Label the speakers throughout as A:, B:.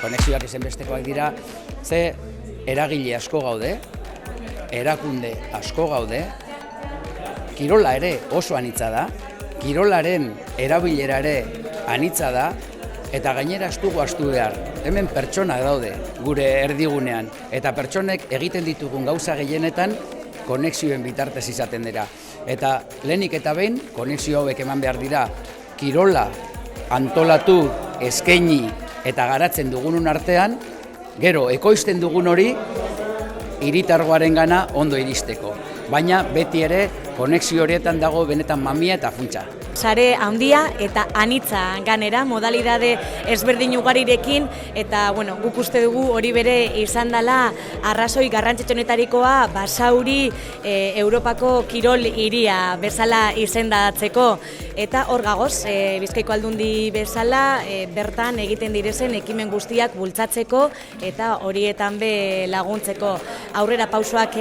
A: konexioak ezinbestekoak dira, ze eragile asko gaude, erakunde asko gaude, kirola ere oso anitza da, kirolaren erabilera ere anitza da, eta gainera astu behar. Hemen pertsonak daude gure erdigunean, eta pertsonek egiten ditugun gauza gehienetan konexioen bitartez izaten dira. Eta lehenik eta behin, konexio hauek eman behar dira, kirola antolatu, eskaini eta garatzen dugunun artean, gero ekoizten dugun hori, hiritargoarengana ondo iristeko. Baina beti ere konexio horietan dago benetan mamia eta funtsa.
B: Sare handia eta anitza ganera, modalidade ezberdin ugarirekin, eta guk uste dugu hori bere izan dela arrazoi garrantzitsuenetarikoa Basauri Europako kirol hiria bezala izendatzeko. Eta hor gagoz, Bizkaiko Aldundi bezala bertan egiten direzen ekimen guztiak bultzatzeko eta horietan be laguntzeko. Aurrera pausoak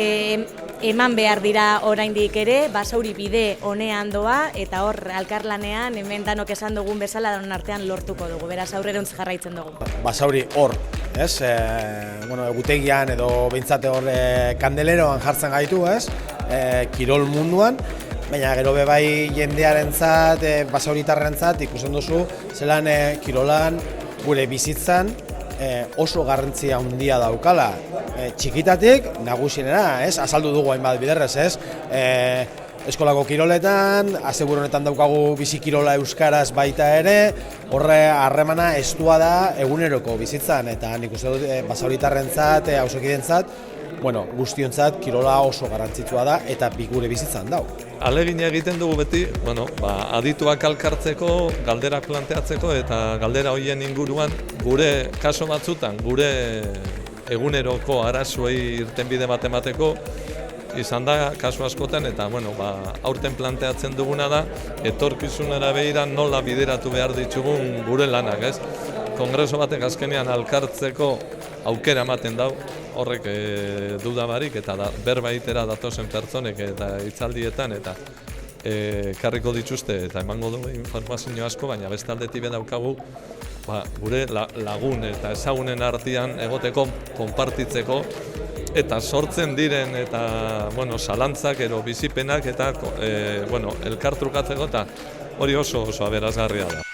B: eman behar dira oraindik ere, Basauri bide honean doa, eta hor elkarlanean hemen danok esan dugun bezala danon artean lortuko dugu, beraz aurrerontz jarraitzen dugu.
C: Basauri hor, ez? Egutegian edo behintzate hor kandeleroan jartzen gaitu, ez? Kirol munduan, baina gero bai jendearentzat, basauritarrentzat ikusten duzu, zelan kirolan gure bizitzan oso garrantzia handia daukala. Txikitatik nagusienera, ez? Azaldu dugu hainbat biderrez, ez? Eskolako kiroletan, asteburu honetan daukagu bizikirola euskaraz baita ere, horre harremana estua da eguneroko bizitzan, eta nik uste dut basauritarrentzat, auzokidentzat, guztiontzat kirola oso garrantzitsua da eta gure bizitzan dau.
D: Ahalegina egiten dugu beti, adituak alkartzeko, galderak planteatzeko eta galdera horien inguruan gure kaso batzutan, gure eguneroko arazoei irtenbide bat emateko izan da kasu askotan, eta aurten planteatzen duguna da etorkizunera begira nola bideratu behar ditugun gure lanak, ez? Kongreso batek azkenean alkartzeko aukera ematen dau, horrek duda barik, eta berbaitera datozen pertsonek eta hitzaldietan eta karriko dituzte eta emango dugu informazio asko, baina beste aldetik daukagu gure lagun eta ezagunen artean egoteko, konpartitzeko, eta sortzen diren eta zalantzak ero bizipenak eta elkartrukatzeko, eta hori oso aberasgarria da.